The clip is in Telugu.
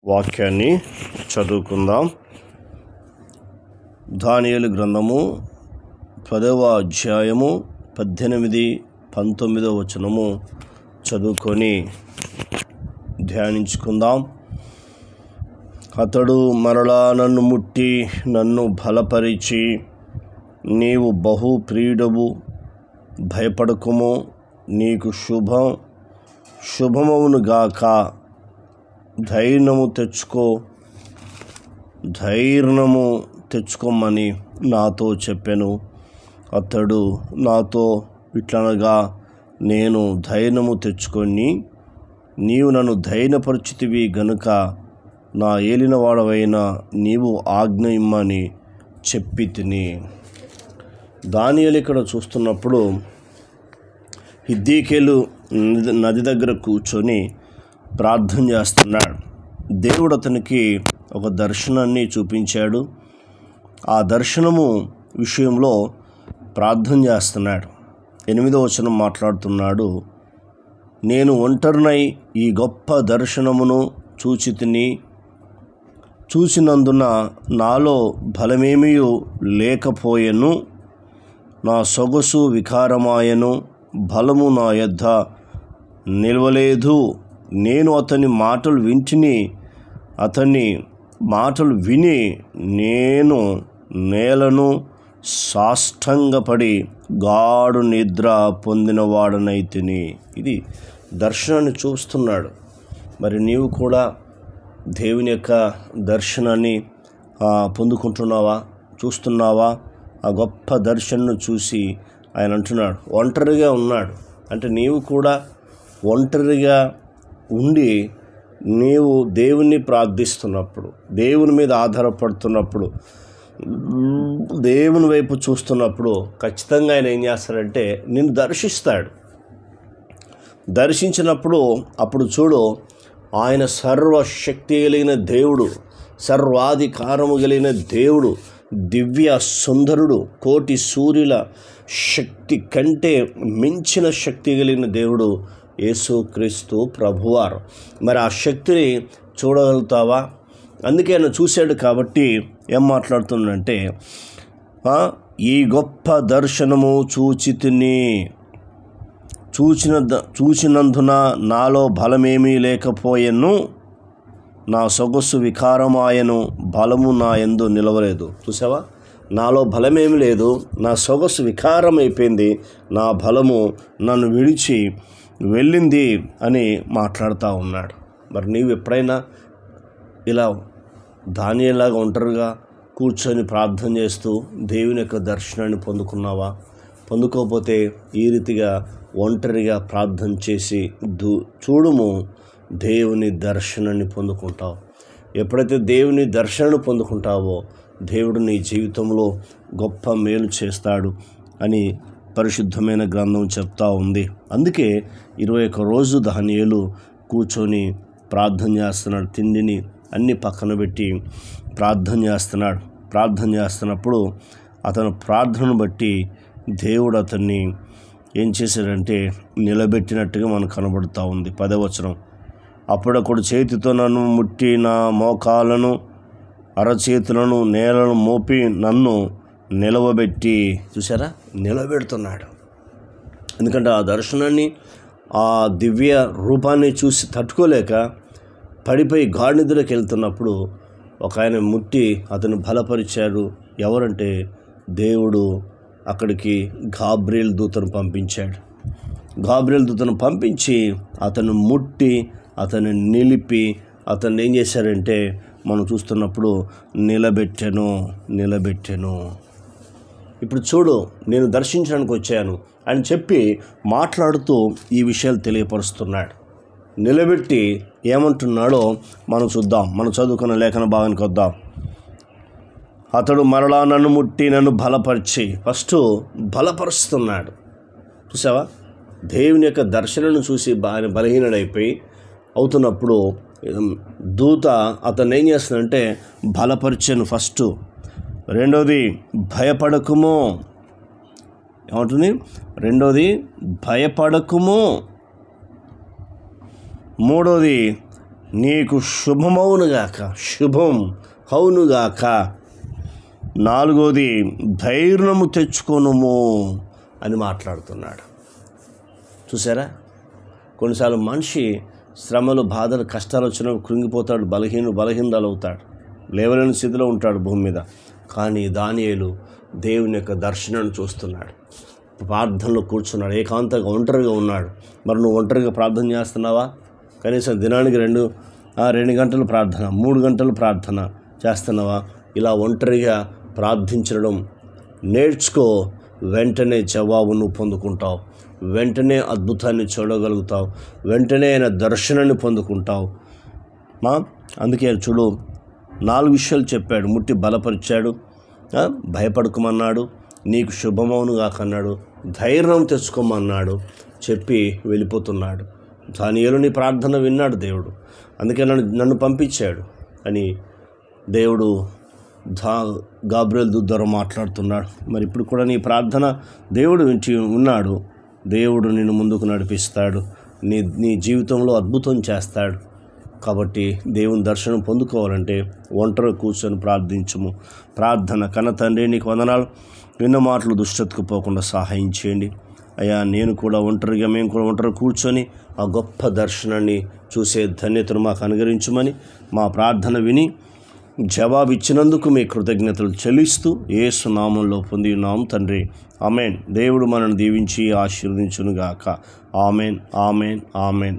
వాక్యాన్ని చదువుకుందాం. దానియేలు గ్రంథము 10వ అధ్యాయము 18, 19 వచనము చదువుకొని ధ్యానించుకుందాం. అతడు మరలా నన్ను ముట్టి నన్ను బలపరిచి, నీవు బహు ప్రియుడవు, భయపడకుము, నీకు శుభమవును గాక, ధైర్యము తెచ్చుకోమని నాతో చెప్పెను. అతడు నాతో ఇట్లనగా, నేను ధైర్యము తెచ్చుకొని, నీవు నన్ను ధైర్యపరచితివి గనుక నా ఏలినవాడవైన నీవు ఆజ్ఞ ఇమ్మని చెప్పి తిని. దానియేలు ఇక్కడ చూస్తున్నప్పుడు హిద్దీకేలు నది దగ్గర కూర్చొని ప్రార్థన చేస్తున్నాడు. దేవుడు అతనికి ఒక దర్శనాన్ని చూపించాడు. ఆ దర్శనము విషయంలో ప్రార్థన చేస్తున్నాడు. 8వ వచనం మాట్లాడుతున్నాడు, నేను ఒంటరినై ఈ గొప్ప దర్శనమును చూచినందున నాలో బలమేమీ లేకపోయెను, నా సొగసు వికారమాయెను, బలము నా యొద్ద నిలవలేదు. నేను అతని మాటలు విని నేను నేలను సాష్టంగపడి గాఢ నిద్ర పొందినవాడనైతిని. ఇది దర్శనాన్ని చూస్తున్నాడు. మరి నీవు కూడా దేవుని యొక్క దర్శనాన్ని పొందుకుంటున్నావా, చూస్తున్నావా? ఆ గొప్ప దర్శనను చూసి ఆయన అంటున్నాడు, ఒంటరిగా ఉన్నాడు అంటే నీవు కూడా ఒంటరిగా ఉండి నీవు దేవుణ్ణి ప్రార్థిస్తున్నప్పుడు, దేవుని మీద ఆధారపడుతున్నప్పుడు, దేవుని వైపు చూస్తున్నప్పుడు ఖచ్చితంగా ఆయన ఏం చేస్తాడంటే నిన్ను దర్శిస్తాడు. దర్శించినప్పుడు అప్పుడు చూడు, ఆయన సర్వశక్తి కలిగిన దేవుడు, సర్వాధికారము కలిగిన దేవుడు, దివ్య సుందరుడు, కోటి సూర్యుల శక్తి కంటే మించిన శక్తి కలిగిన దేవుడు యేసుక్రీస్తు ప్రభువారు. మరి ఆ శక్తిని చూడగలుగుతావా? అందుకే ఆయన చూశాడు కాబట్టి ఏం మాట్లాడుతుందంటే, ఈ గొప్ప దర్శనము చూచినందున నాలో బలమేమీ లేకపోయెను, నా సొగసు వికారమాయను, బలము నా యందు నిలవలేదు. చూసావా, నాలో బలమేమి లేదు, నా సొగసు వికారం అయిపోయింది, నా బలము నన్ను విడిచి వెళ్ళింది అని మాట్లాడుతూ ఉన్నాడు. మరి నీవు ఎప్పుడైనా ఇలా దానియేలులాగా ఒంటరిగా కూర్చొని ప్రార్థన చేస్తూ దేవుని యొక్క దర్శనాన్ని పొందుకున్నావా? పొందుకోకపోతే ఈ రీతిగా ఒంటరిగా ప్రార్థన చేసి చూడుము, దేవుని దర్శనాన్ని పొందుకుంటావు. ఎప్పుడైతే దేవుని దర్శనాన్ని పొందుకుంటావో దేవుడు నీ జీవితంలో గొప్ప మేలు చేస్తాడు అని పరిశుద్ధమైన గ్రంథం చెప్తా ఉంది. అందుకే 21 రోజు దానియేలు కూర్చొని ప్రార్థన చేస్తున్నాడు. తిండిని అన్ని పక్కన పెట్టి ప్రార్థన చేస్తున్నాడు. ప్రార్థన చేస్తున్నప్పుడు అతను ప్రార్థనను బట్టి దేవుడు అతన్ని ఏం చేశాడంటే నిలబెట్టినట్టుగా మనకు కనబడుతూ ఉంది. 10వ వచనం, అప్పుడొకడు చేతితో నన్ను ముట్టి నా మోకాలను అరచేతులను నేలను మోపి నన్ను నిలవబెట్టి, చూసారా, నిలబెడుతున్నాడు. ఎందుకంటే ఆ దర్శనాన్ని, ఆ దివ్య రూపాన్ని చూసి తట్టుకోలేక పడిపోయి గాఢ నిద్రకి వెళ్తున్నప్పుడు ఒక ఆయన ముట్టి అతను బలపరిచాడు. ఎవరంటే దేవుడు అక్కడికి గాబ్రియేలు దూతను పంపించాడు. గాబ్రియేలు దూతను పంపించి అతను ముట్టి అతను నిలిపి అతన్ని ఏం చేశారంటే మనం చూస్తున్నప్పుడు నిలబెట్టెను. ఇప్పుడు చూడు, నేను దర్శించడానికి వచ్చాను అని చెప్పి మాట్లాడుతూ ఈ విషయాలు తెలియపరుస్తున్నాడు. నిలబెట్టి ఏమంటున్నాడో మనం చూద్దాం. మనం చదువుకున్న లేఖన భాగానికి వద్దాం. అతడు మరలా నన్ను ముట్టి నన్ను బలపరిచి, ఫస్ట్ బలపరుస్తున్నాడు. చూసావా, దేవుని యొక్క దర్శనను చూసి బలహీనుడైపోయి అవుతున్నప్పుడు దూత అతను ఏం చేస్తుందంటే బలపరిచాను ఫస్ట్. రెండోది భయపడకుము, ఏమంటుంది? భయపడకుము. మూడోది నీకు శుభమవునుగాక, శుభం అవునుగాక. 4వది ధైర్యము తెచ్చుకొనుము అని మాట్లాడుతున్నాడు. చూసారా, కొన్నిసార్లు మనిషి శ్రమలు, బాధలు, కష్టాలు వచ్చినప్పుడు కృంగిపోతాడు, బలహీనరాలు అవుతాడు, లేవలేని స్థితిలో ఉంటాడు భూమి మీద. కానీ దానియేలు దేవుని యొక్క దర్శనాన్ని చూస్తున్నాడు, ప్రార్థనలో కూర్చున్నాడు, ఏకాంతంగా ఒంటరిగా ఉన్నాడు. మరి నువ్వు ఒంటరిగా ప్రార్థన చేస్తున్నావా? కనీసం దినానికి 2 గంటలు ప్రార్థన, 3 గంటలు ప్రార్థన చేస్తున్నావా? ఇలా ఒంటరిగా ప్రార్థించడం నేర్చుకో. వెంటనే జవాబు నువ్వు పొందుకుంటావు, వెంటనే అద్భుతాన్ని చూడగలుగుతావు, వెంటనే ఆయన దర్శనాన్ని పొందుకుంటావు. అందుకే చూడు, 4 విషయాలు చెప్పాడు. ముట్టి బలపరిచాడు, భయపడుకోమన్నాడు, నీకు శుభమవునుగాక అన్నాడు, ధైర్యం తెచ్చుకోమన్నాడు, చెప్పి వెళ్ళిపోతున్నాడు. దానియేలు నీ ప్రార్థన విన్నాడు దేవుడు, అందుకే నన్ను పంపించాడు అని దేవుడు గాబ్రియల్ దూత ద్వారా మాట్లాడుతున్నాడు. మరి ఇప్పుడు కూడా నీ ప్రార్థన దేవుడు వించి ఉన్నాడు. దేవుడు నిన్ను ముందుకు నడిపిస్తాడు, నీ జీవితంలో అద్భుతం చేస్తాడు. కాబట్టి దేవుని దర్శనం పొందుకోవాలంటే ఒంటరి కూర్చొని ప్రార్థించము. ప్రార్థన. కన్న తండ్రి, నీకు వందనాలు. విన్న మాటలు దుష్టతకు పోకుండా సహాయం చేయండి అయ్యా. మేము కూడా ఒంటరి కూర్చొని ఆ గొప్ప దర్శనాన్ని చూసే ధన్యతను మాకు అనుగ్రహించమని, మా ప్రార్థన విని జవాబిచ్చినందుకు మీ కృతజ్ఞతలు చెల్లిస్తూ యేసు నామంలో పొంది ఉన్నాం తండ్రి. ఆమెన్. దేవుడు మనల్ని దీవించి ఆశీర్వదించునుగాక. Amen, amen, amen.